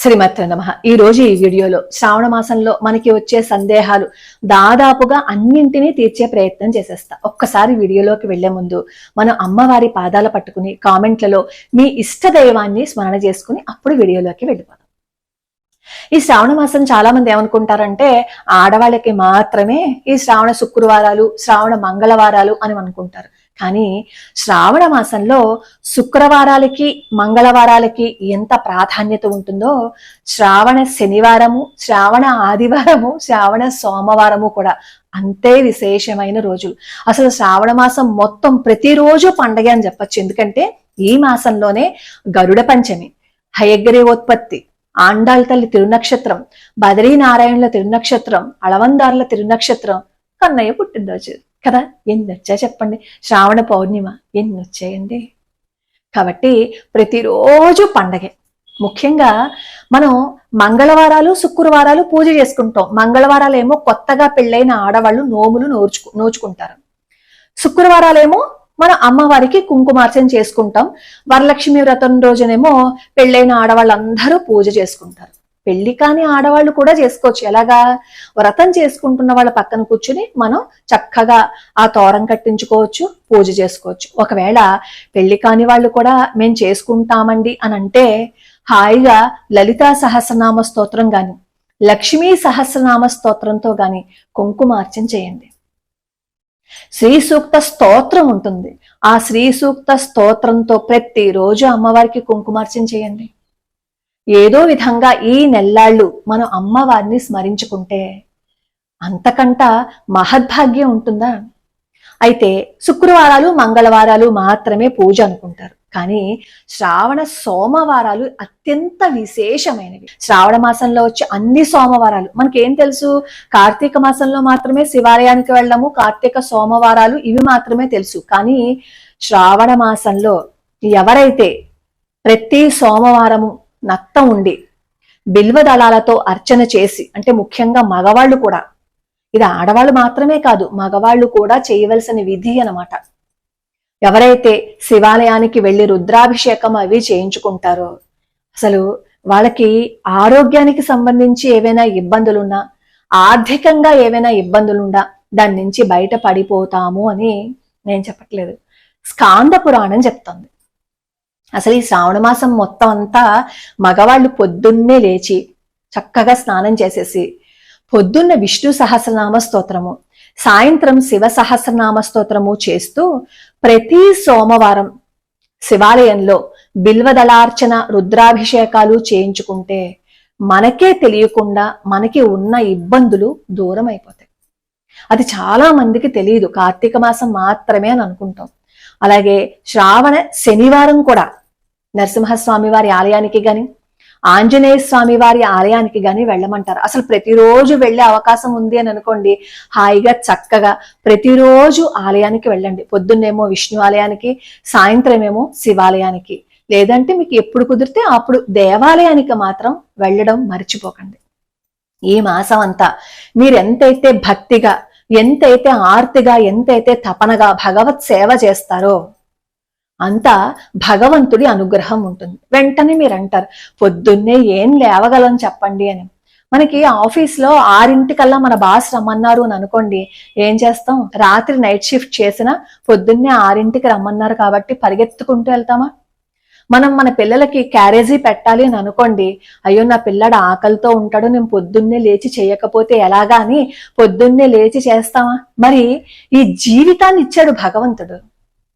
శ్రీమతే నమః. ఈ రోజు ఈ వీడియోలో శ్రావణ మాసంలో మనకి వచ్చే సందేహాలు దాదాపుగా అన్నింటినీ తీర్చే ప్రయత్నం చేసేస్తా. ఒక్కసారి వీడియోలోకి వెళ్లే ముందు మనం అమ్మవారి పాదాల పట్టుకుని కామెంట్లలో మీ ఇష్ట దైవాన్ని స్మరణ చేసుకుని అప్పుడు వీడియోలోకి వెళ్ళిపోతాం. ఈ శ్రావణ మాసం చాలా మంది ఏమనుకుంటారంటే ఆడవాళ్ళకి మాత్రమే ఈ శ్రావణ శుక్రవారాలు, శ్రావణ మంగళవారాలు అని అనుకుంటారు. కానీ శ్రావణ మాసంలో శుక్రవారాలకి మంగళవారాలకి ఎంత ప్రాధాన్యత ఉంటుందో శ్రావణ శనివారము, శ్రావణ ఆదివారము, శ్రావణ సోమవారము కూడా అంతే విశేషమైన రోజులు. అసలు శ్రావణ మాసం మొత్తం ప్రతిరోజు పండగ అని చెప్పచ్చు. ఎందుకంటే ఈ మాసంలోనే గరుడ పంచమి, హయగ్రీవోత్పత్తి, ఆండాళ్ తల్లి తిరునక్షత్రం, బదరీనారాయణుల తిరునక్షత్రం, అళవందారుల తిరునక్షత్రం, కన్నయ్య పుట్టినరోజు కదా. ఎన్ని వచ్చాయి చెప్పండి. శ్రావణ పౌర్ణిమ ఎన్ని వచ్చాయండి. కాబట్టి ప్రతిరోజు పండగే. ముఖ్యంగా మనం మంగళవారాలు, శుక్రవారాలు పూజ చేసుకుంటాం. మంగళవారాలేమో కొత్తగా పెళ్ళైన ఆడవాళ్ళు నోములు నోచుకుంటారు. శుక్రవారాలేమో మనం అమ్మవారికి కుంకుమార్చన చేసుకుంటాం. వరలక్ష్మి వ్రతం రోజునేమో పెళ్ళైన ఆడవాళ్ళందరూ పూజ చేసుకుంటారు. పెళ్లి కాని ఆడవాళ్ళు కూడా చేసుకోవచ్చు. ఎలాగా? వ్రతం చేసుకుంటున్న వాళ్ళ పక్కన కూర్చుని మనం చక్కగా ఆ తోరం కట్టించుకోవచ్చు, పూజ చేసుకోవచ్చు. ఒకవేళ పెళ్లి కాని వాళ్ళు కూడా మేము చేసుకుంటామండి అని అంటే హాయిగా లలితా సహస్రనామ స్తోత్రం గాని, లక్ష్మీ సహస్రనామ స్తోత్రంతో గాని కుంకుమార్చన చేయండి. శ్రీ సూక్త స్తోత్రం ఉంటుంది. ఆ శ్రీ సూక్త స్తోత్రంతో ప్రతిరోజు అమ్మవారికి కుంకుమార్చన చేయండి. ఏదో విధంగా ఈ నెల్లాళ్ళు మనం అమ్మవారిని స్మరించుకుంటే అంతకంట మహద్భాగ్యం ఉంటుందా? అయితే శుక్రవారాలు, మంగళవారాలు మాత్రమే పూజ అనుకుంటారు. కానీ శ్రావణ సోమవారాలు అత్యంత విశేషమైనవి. శ్రావణ మాసంలో వచ్చే అన్ని సోమవారాలు మనకేం తెలుసు? కార్తీక మాసంలో మాత్రమే శివాలయానికి వెళ్ళము, కార్తీక సోమవారాలు ఇవి మాత్రమే తెలుసు. కానీ శ్రావణ మాసంలో ఎవరైతే ప్రతి సోమవారము నత్త ఉండి బిల్వదళాలతో అర్చన చేసి, అంటే ముఖ్యంగా మగవాళ్ళు కూడా, ఇది ఆడవాళ్ళు మాత్రమే కాదు మగవాళ్ళు కూడా చేయవలసిన విధి అన్నమాట. ఎవరైతే శివాలయానికి వెళ్లి రుద్రాభిషేకం అవి చేయించుకుంటారో అసలు వాళ్ళకి ఆరోగ్యానికి సంబంధించి ఏవైనా ఇబ్బందులున్నా, ఆర్థికంగా ఏవైనా ఇబ్బందులున్నా దాని నుంచి బయట పడిపోతాము అని నేను చెప్పట్లేదు, స్కాంద పురాణం చెప్తుంది. అసలు ఈ శ్రావణ మాసం మొత్తం అంతా మగవాళ్ళు పొద్దున్నే లేచి చక్కగా స్నానం చేసేసి పొద్దున్న విష్ణు సహస్రనామ స్తోత్రము, సాయంత్రం శివ సహస్రనామ స్తోత్రము చేస్తూ ప్రతి సోమవారం శివాలయంలో బిల్వదళార్చన, రుద్రాభిషేకాలు చేయించుకుంటే మనకే తెలియకుండా మనకి ఉన్న ఇబ్బందులు దూరం అయిపోతాయి. అది చాలా మందికి తెలియదు. కార్తీక మాసం మాత్రమే అని అనుకుంటాం. అలాగే శ్రావణ శనివారం కూడా నరసింహస్వామి వారి ఆలయానికి గాని, ఆంజనేయ స్వామి వారి ఆలయానికి గాని వెళ్ళమంటారు. అసలు ప్రతిరోజు వెళ్ళే అవకాశం ఉంది అని అనుకోండి, హాయిగా చక్కగా ప్రతిరోజు ఆలయానికి వెళ్ళండి. పొద్దున్నేమో విష్ణు ఆలయానికి, సాయంత్రం ఏమో శివాలయానికి, లేదంటే మీకు ఎప్పుడు కుదిరితే అప్పుడు దేవాలయానికి మాత్రం వెళ్ళడం మర్చిపోకండి. ఈ మాసం అంతా మీరు ఎంతైతే భక్తిగా, ఎంతైతే ఆర్తిగా, ఎంతైతే తపనగా భగవత్ సేవ చేస్తారో అంతా భగవంతుడి అనుగ్రహం ఉంటుంది. వెంటనే మీరు అంటారు పొద్దున్నే ఏం లేవగలని చెప్పండి అని. మనకి ఆఫీస్లో 6 మన బాస్ రమ్మన్నారు అని అనుకోండి, ఏం చేస్తాం? రాత్రి నైట్ షిఫ్ట్ చేసినా పొద్దున్నే 6 రమ్మన్నారు కాబట్టి పరిగెత్తుకుంటూ వెళ్తామా? మనం మన పిల్లలకి క్యారేజీ పెట్టాలి అని అనుకోండి, అయ్యో నా పిల్లడు ఆకలితో ఉంటాడు, నేను పొద్దున్నే లేచి చేయకపోతే ఎలాగా అని పొద్దున్నే లేచి చేస్తామా? మరి ఈ జీవితాన్ని ఇచ్చాడు భగవంతుడు.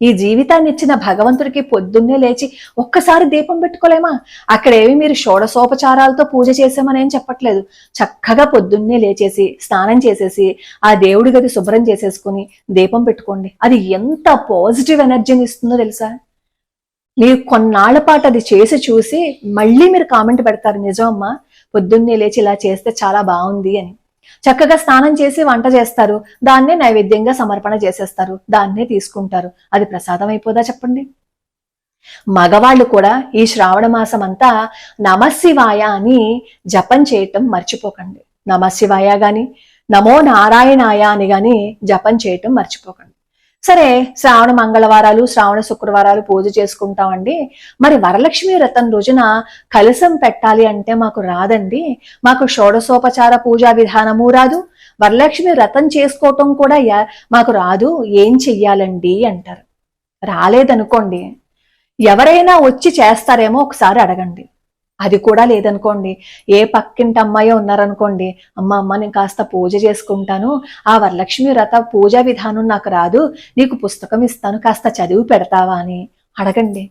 ఈ జీవితాన్ని ఇచ్చిన భగవంతుడికి పొద్దున్నే లేచి ఒక్కసారి దీపం పెట్టుకోలేమా? అక్కడేవి మీరు షోడశోపచారాలతో పూజ చేసామని ఏం చెప్పట్లేదు. చక్కగా పొద్దున్నే లేచేసి స్నానం చేసేసి ఆ దేవుడి గది శుభ్రం చేసేసుకుని దీపం పెట్టుకోండి. అది ఎంత పాజిటివ్ ఎనర్జీని ఇస్తుందో తెలుసా? మీరు కొన్నాళ్ల పాటు అది చేసి చూసి మళ్ళీ మీరు కామెంట్ పెడతారు, నిజమమ్మా పొద్దున్నే లేచి ఇలా చేస్తే చాలా బాగుంది అని. చక్కగా స్నానం చేసి వంట చేస్తారు, దాన్నే నైవేద్యంగా సమర్పణ చేసేస్తారు, దాన్నే తీసుకుంటారు. అది ప్రసాదం అయిపోదా చెప్పండి? మగవాళ్ళు కూడా ఈ శ్రావణ మాసం అంతా నమశివాయ అని జపం చేయటం మర్చిపోకండి. నమశివాయ గాని, నమో నారాయణాయ అని గాని జపం చేయటం మర్చిపోకండి. సరే, శ్రావణ మంగళవారాలు, శ్రావణ శుక్రవారాలు పూజ చేసుకుంటామండి. మరి వరలక్ష్మి వ్రతం రోజున కలశం పెట్టాలి అంటే మాకు రాదండి, మాకు షోడశోపచార పూజా విధానము రాదు, వరలక్ష్మి వ్రతం చేసుకోవటం కూడా మాకు రాదు, ఏం చెయ్యాలండి అంటారు. రాలేదనుకోండి, ఎవరైనా వచ్చి చేస్తారేమో ఒకసారి అడగండి. అది కూడా లేదనుకోండి, ఏ పక్కింటి అమ్మాయో ఉన్నారనుకోండి, అమ్మ నేను కాస్త పూజ చేసుకుంటాను, ఆ వరలక్ష్మి వ్రత పూజా విధానం నాకు రాదు, నీకు పుస్తకం ఇస్తాను, కాస్త చదివి పెడతావా అని అడగండి.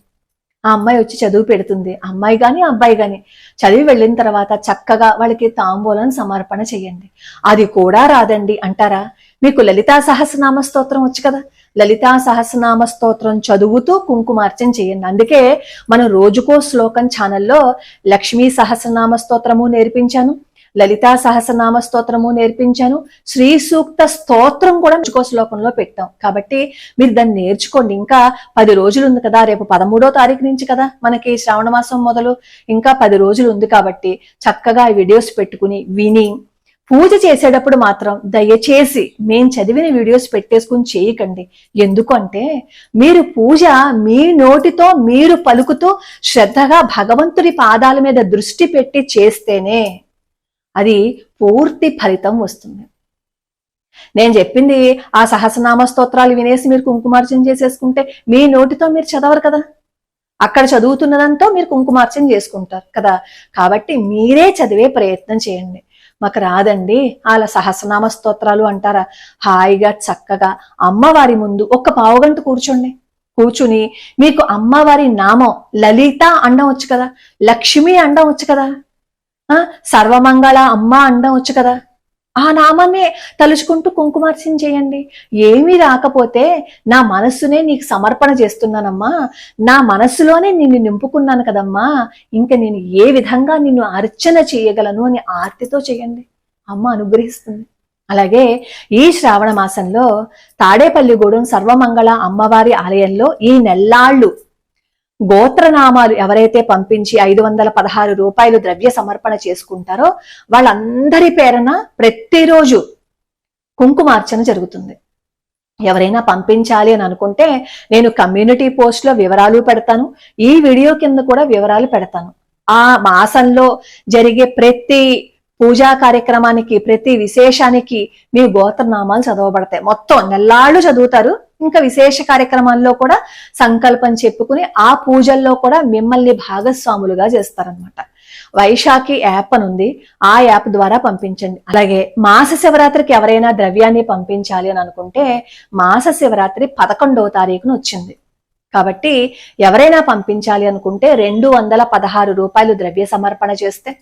ఆ అమ్మాయి వచ్చి చదువు పెడుతుంది. అమ్మాయి గాని అబ్బాయి గాని చదివి వెళ్ళిన తర్వాత చక్కగా వాళ్ళకి తాంబూలం సమర్పణ చెయ్యండి. అది కూడా రాదండి అంటారా? మీకు లలితా సహస్రనామ స్తోత్రం వచ్చు కదా, లలితా సహస్రనామ స్తోత్రం చదువుతూ కుంకుమార్చన చేయండి. అందుకే మనం రోజుకో శ్లోకం ఛానల్లో లక్ష్మీ సహస్రనామ స్తోత్రము నేర్పించాను, లలితా సహస్రనామ స్తోత్రము నేర్పించాను, శ్రీ సూక్త స్తోత్రం కూడా రోజుకో శ్లోకంలో పెట్టాం. కాబట్టి మీరు దాన్ని నేర్చుకోండి. ఇంకా 10 రోజులు ఉంది కదా, రేపు 13వ తారీఖు నుంచి కదా మనకి శ్రావణ మాసం మొదలు, ఇంకా 10 రోజులు ఉంది. కాబట్టి చక్కగా ఈ వీడియోస్ పెట్టుకుని విని పూజ చేసేటప్పుడు మాత్రం దయచేసి మేము చదివిన వీడియోస్ పెట్టేసుకుని చేయకండి. ఎందుకంటే మీరు పూజ మీ నోటితో మీరు పలుకుతూ శ్రద్ధగా భగవంతుడి పాదాల మీద దృష్టి పెట్టి చేస్తేనే అది పూర్తి ఫలితం వస్తుంది. నేను చెప్పింది ఆ సహస్రనామ స్తోత్రాలు వినేసి మీరు కుంకుమార్చన చేసేసుకుంటే మీ నోటితో మీరు చదవరు కదా, అక్కడ చదువుతున్నదంతా మీరు కుంకుమార్చన చేసుకుంటారు కదా. కాబట్టి మీరే చదివే ప్రయత్నం చేయండి. మాకు రాదండి అలా సహస్రనామ స్తోత్రాలు అంటారా? హాయిగా చక్కగా అమ్మవారి ముందు ఒక పావుగంట కూర్చుని మీకు అమ్మవారి నామం లలిత అండం వచ్చు కదా, లక్ష్మి అండం వచ్చు కదా, సర్వమంగళ అమ్మ అండం వచ్చు కదా, ఆ నామాన్ని తలుచుకుంటూ కుంకుమార్చన చేయండి. ఏమీ రాకపోతే నా మనస్సునే నీకు సమర్పణ చేస్తున్నానమ్మా, నా మనస్సులోనే నిన్ను నింపుకున్నాను కదమ్మా, ఇంకా నేను ఏ విధంగా నిన్ను అర్చన చేయగలను అని ఆర్తితో చేయండి. అమ్మ అనుగ్రహిస్తుంది. అలాగే ఈ శ్రావణ మాసంలో తాడేపల్లిగూడెం సర్వమంగళ అమ్మవారి ఆలయంలో ఈ నెల్లాళ్ళు గోత్రనామాలు ఎవరైతే పంపించి 516 రూపాయలు ద్రవ్య సమర్పణ చేసుకుంటారో వాళ్ళందరి పేరున ప్రతిరోజు కుంకుమార్చన జరుగుతుంది. ఎవరైనా పంపించాలి అని అనుకుంటే నేను కమ్యూనిటీ పోస్ట్ లో వివరాలు పెడతాను, ఈ వీడియో కింద కూడా వివరాలు పెడతాను. ఆ మాసంలో జరిగే ప్రతి పూజా కార్యక్రమానికి, ప్రతి విశేషానికి మీ గోత్రనామాలు చదవబడతాయి. మొత్తం నెల్లాళ్ళు చదువుతారు. ఇంకా విశేష కార్యక్రమాల్లో కూడా సంకల్పం చెప్పుకుని ఆ పూజల్లో కూడా మిమ్మల్ని భాగస్వాములుగా చేస్తారనమాట. వైశాఖి యాప్ అని ఉంది, ఆ యాప్ ద్వారా పంపించండి. అలాగే మాస శివరాత్రికి ఎవరైనా ద్రవ్యాన్ని పంపించాలి అని అనుకుంటే మాస శివరాత్రి 11వ తారీఖున వచ్చింది. కాబట్టి ఎవరైనా పంపించాలి అనుకుంటే 216 రూపాయలు ద్రవ్య సమర్పణ చేస్తే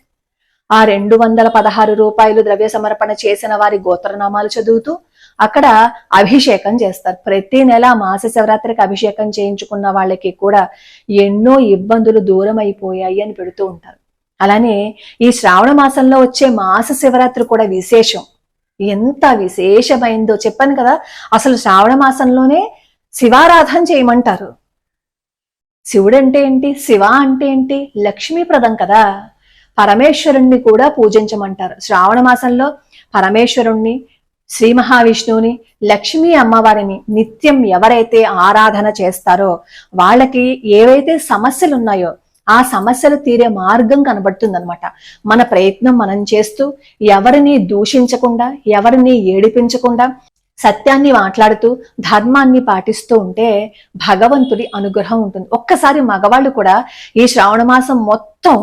ఆ 216 రూపాయలు ద్రవ్య సమర్పణ చేసిన వారి గోత్రనామాలు చదువుతూ అక్కడ అభిషేకం చేస్తారు. ప్రతి నెల మాస శివరాత్రికి అభిషేకం చేయించుకున్న వాళ్ళకి కూడా ఎన్నో ఇబ్బందులు దూరం అయిపోయాయి అని పెడుతూ ఉంటారు. అలానే ఈ శ్రావణ మాసంలో వచ్చే మాస శివరాత్రి కూడా విశేషం. ఎంత విశేషమైందో చెప్పాను కదా. అసలు శ్రావణ మాసంలోనే శివారాధన చేయమంటారు. శివుడు అంటే ఏంటి, శివ అంటే ఏంటి, లక్ష్మీప్రదం కదా. పరమేశ్వరుణ్ణి కూడా పూజించమంటారు. శ్రావణ మాసంలో పరమేశ్వరుణ్ణి, శ్రీ మహావిష్ణువుని, లక్ష్మీ అమ్మవారిని నిత్యం ఎవరైతే ఆరాధన చేస్తారో వాళ్ళకి ఏవైతే సమస్యలు ఉన్నాయో ఆ సమస్యలు తీరే మార్గం కనబడుతుందన్నమాట. మన ప్రయత్నం మనం చేస్తూ ఎవరిని దూషించకుండా, ఎవరిని ఏడిపించకుండా సత్యాన్ని మాట్లాడుతూ ధర్మాన్ని పాటిస్తూ ఉంటే భగవంతుడి అనుగ్రహం ఉంటుంది. ఒక్కసారి మగవాళ్ళు కూడా ఈ శ్రావణ మాసం మొత్తం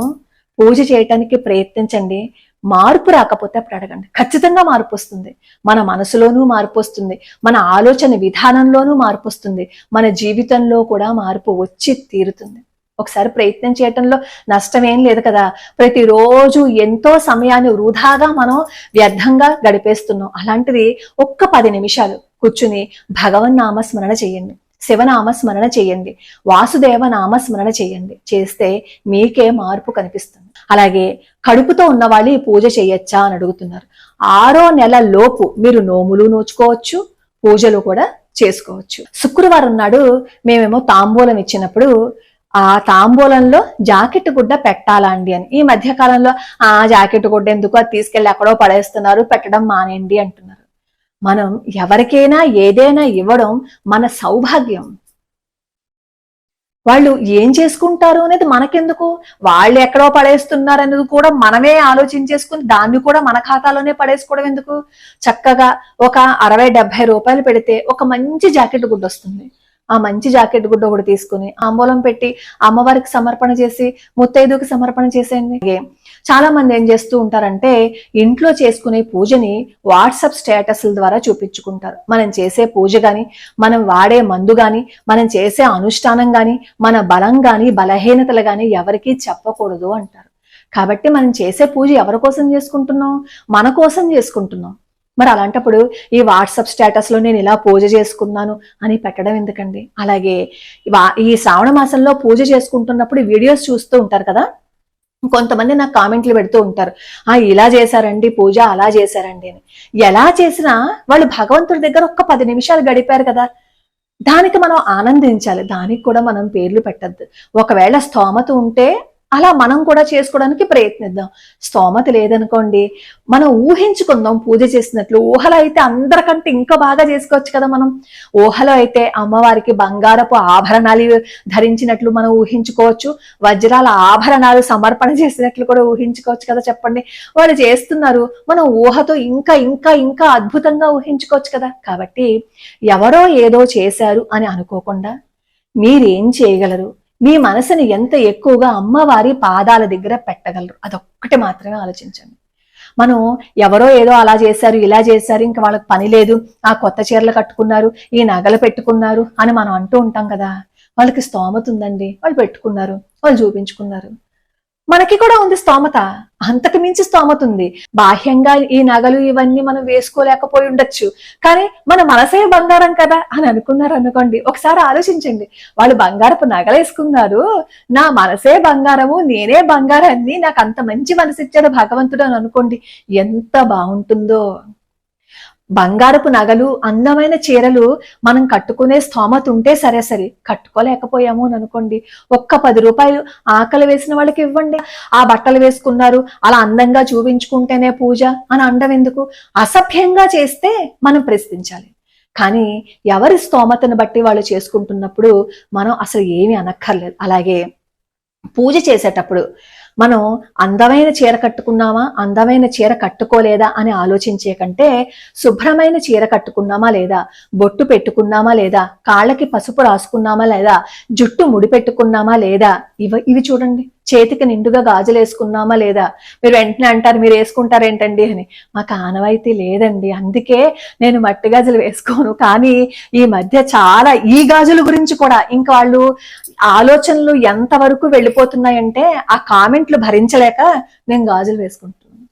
పూజ చేయటానికి ప్రయత్నించండి. మార్పు రాకపోతే అప్పుడు అడగండి, ఖచ్చితంగా మార్పు వస్తుంది. మన మనసులోనూ మార్పు వస్తుంది, మన ఆలోచన విధానంలోనూ మార్పు వస్తుంది, మన జీవితంలో కూడా మార్పు వచ్చి తీరుతుంది. ఒకసారి ప్రయత్నం చేయటంలో నష్టమేం లేదు కదా. ప్రతిరోజు ఎంతో సమయాన్ని వృధాగా మనం వ్యర్థంగా గడిపేస్తున్నాం. అలాంటిది ఒక్క 10 నిమిషాలు కూర్చుని భగవన్ నామస్మరణ చేయండి, శివనామస్మరణ చేయండి, వాసుదేవ నామస్మరణ చేయండి. చేస్తే మీకే మార్పు కనిపిస్తుంది. అలాగే కడుపుతో ఉన్న వాళ్ళు ఈ పూజ చేయొచ్చా అని అడుగుతున్నారు. 6వ నెల లోపు మీరు నోములు నోచుకోవచ్చు, పూజలు కూడా చేసుకోవచ్చు. శుక్రవారం నాడు మేమేమో తాంబూలం ఇచ్చినప్పుడు ఆ తాంబూలంలో జాకెట్ గుడ్డ పెట్టాలా అండి అని. ఈ మధ్య కాలంలో జాకెట్ గుడ్డ ఎందుకు, అది తీసుకెళ్లి ఎక్కడో పడేస్తున్నారు, పెట్టడం మానేయండి అంటున్నారు. మనం ఎవరికైనా ఏదైనా ఇవ్వడం మన సౌభాగ్యం. వాళ్ళు ఏం చేసుకుంటారు అనేది మనకెందుకు, వాళ్ళు ఎక్కడో పడేస్తున్నారు అనేది కూడా మనమే ఆలోచించేసుకుని దాన్ని కూడా మన ఖాతాలోనే పడేసుకోవడం ఎందుకు? చక్కగా ఒక 60-70 రూపాయలు పెడితే ఒక మంచి జాకెట్ గుడ్డ వస్తుంది. ఆ మంచి జాకెట్ గుడ్డ ఒకటి తీసుకుని ఆంబూలం పెట్టి అమ్మవారికి సమర్పణ చేసి ముత్తైదుకి సమర్పణ చేసేయండి. చాలా మంది ఏం చేస్తూ ఉంటారంటే ఇంట్లో చేసుకునే పూజని వాట్సాప్ స్టేటస్ల ద్వారా చూపించుకుంటారు. మనం చేసే పూజ గాని, మనం వాడే మందు గాని, మనం చేసే అనుష్ఠానం గాని, మన బలం గాని బలహీనతలు గాని ఎవరికీ చెప్పకూడదు అంటారు. కాబట్టి మనం చేసే పూజ ఎవరి కోసం చేసుకుంటున్నాం? మన కోసం చేసుకుంటున్నాం. మరి అలాంటప్పుడు ఈ వాట్సాప్ స్టేటస్ లో నేను ఇలా పూజ చేసుకున్నాను అని పెట్టడం ఎందుకండి? అలాగే ఈ శ్రావణ మాసంలో పూజ చేసుకుంటున్నప్పుడు వీడియోస్ చూస్తూ ఉంటారు కదా, కొంతమంది నాకు కామెంట్లు పెడుతూ ఉంటారు, ఇలా చేశారండి పూజ, అలా చేశారండి అని. ఎలా చేసినా వాళ్ళు భగవంతుడి దగ్గర ఒక్క 10 నిమిషాలు గడిపారు కదా, దానికి మనం ఆనందించాలి. దానికి కూడా మనం పేర్లు పెట్టద్దు. ఒకవేళ స్తోమత ఉంటే అలా మనం కూడా చేసుకోవడానికి ప్రయత్నిద్దాం. స్తోమత లేదనుకోండి, మనం ఊహించుకుందాం పూజ చేసినట్లు. ఊహలో అయితే అందరికంటే ఇంకా బాగా చేసుకోవచ్చు కదా మనం. ఊహలో అయితే అమ్మవారికి బంగారపు ఆభరణాలు ధరించినట్లు మనం ఊహించుకోవచ్చు, వజ్రాల ఆభరణాలు సమర్పణ చేసినట్లు కూడా ఊహించుకోవచ్చు కదా. చెప్పండి, వాళ్ళు చేస్తున్నారు, మనం ఊహతో ఇంకా ఇంకా ఇంకా అద్భుతంగా ఊహించుకోవచ్చు కదా. కాబట్టి ఎవరో ఏదో చేశారు అని అనుకోకుండా మీరేం చేయగలరు, మీ మనసుని ఎంత ఎక్కువగా అమ్మవారి పాదాల దగ్గర పెట్టగలరు, అదొక్కటి మాత్రమే ఆలోచించండి. మనం ఎవరో ఏదో అలా చేశారు, ఇలా చేశారు, ఇంకా వాళ్ళకి పని లేదు, ఆ కొత్త చీరలు కట్టుకున్నారు, ఈ నగలు పెట్టుకున్నారు అని మనం అంటూ ఉంటాం కదా. వాళ్ళకి స్తోమత ఉందండి, వాళ్ళు పెట్టుకున్నారు, వాళ్ళు చూపించుకున్నారు. మనకి కూడా ఉంది స్తోమత, అంతకు మించి స్తోమత ఉంది. బాహ్యంగా ఈ నగలు ఇవన్నీ మనం వేసుకోలేకపోయి ఉండొచ్చు, కానీ మన మనసే బంగారం కదా అని అనుకున్నారు అనుకోండి. ఒకసారి ఆలోచించండి, వాళ్ళు బంగారపు నగలు వేసుకున్నారు, నా మనసే బంగారము, నేనే బంగారాన్ని, నాకు అంత మంచి మనసు ఇచ్చాడు భగవంతుడు అని అనుకోండి, ఎంత బాగుంటుందో. బంగారపు నగలు, అందమైన చీరలు మనం కట్టుకునే స్తోమత ఉంటే సరే, కట్టుకోలేకపోయాము అని అనుకోండి, ఒక్క 10 రూపాయలు ఆకలి వేసిన వాళ్ళకి ఇవ్వండి. ఆ బట్టలు వేసుకున్నారు, అలా అందంగా చూపించుకుంటేనే పూజ అని అనడం ఎందుకు? అసభ్యంగా చేస్తే మనం ప్రశ్నించాలి. కానీ ఎవరి స్తోమతను బట్టి వాళ్ళు చేసుకుంటున్నప్పుడు మనం అసలు ఏమీ అనక్కర్లేదు. అలాగే పూజ చేసేటప్పుడు మనం అందమైన చీర కట్టుకున్నామా, అందమైన చీర కట్టుకోలేదా అని ఆలోచించే కంటే శుభ్రమైన చీర కట్టుకున్నామా లేదా, బొట్టు పెట్టుకున్నామా లేదా, కాళ్ళకి పసుపు రాసుకున్నామా లేదా, జుట్టు ముడి పెట్టుకున్నామా లేదా, ఇవి చూడండి. చేతికి నిండుగా గాజులు వేసుకున్నామా లేదా. మీరు వెంటనే అంటారు, మీరు వేసుకుంటారేంటండి అని. మాకు ఆనవాయితీ లేదండి, అందుకే నేను మట్టి గాజులు వేసుకోను. కానీ ఈ మధ్య చాలా ఈ గాజుల గురించి కూడా ఇంకా వాళ్ళు ఆలోచనలు ఎంతవరకు వెళ్ళిపోతున్నాయంటే ఆ కామెంట్లు భరించలేక నేను గాజులు వేసుకుంటున్నాను.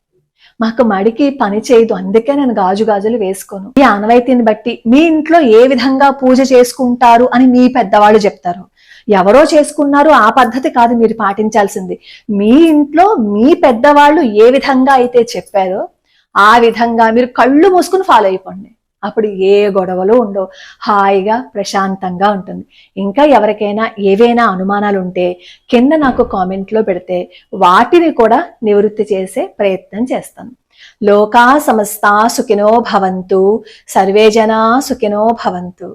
మాకు మడికి పని చేయదు, అందుకే నేను గాజులు వేసుకోను. ఈ ఆనవాయితీని బట్టి మీ ఇంట్లో ఏ విధంగా పూజ చేసుకుంటారు అని మీ పెద్దవాళ్ళు చెప్తారు. ఎవరో చేసుకున్నారు ఆ పద్ధతి కాదు మీరు పాటించాల్సింది. మీ ఇంట్లో మీ పెద్దవాళ్ళు ఏ విధంగా అయితే చెప్పారో ఆ విధంగా మీరు కళ్ళు మూసుకుని ఫాలో అయిపోండి. అప్పుడు ఏ గొడవలు ఉండవు, హాయిగా ప్రశాంతంగా ఉంటుంది. ఇంకా ఎవరికైనా ఏవైనా అనుమానాలు ఉంటే కింద నాకు కామెంట్లో పెడితే వాటిని కూడా నివృత్తి చేసే ప్రయత్నం చేస్తాను. లోకా సమస్తా సుఖినో భవంతు, సర్వే జనా సుఖినో భవంతు.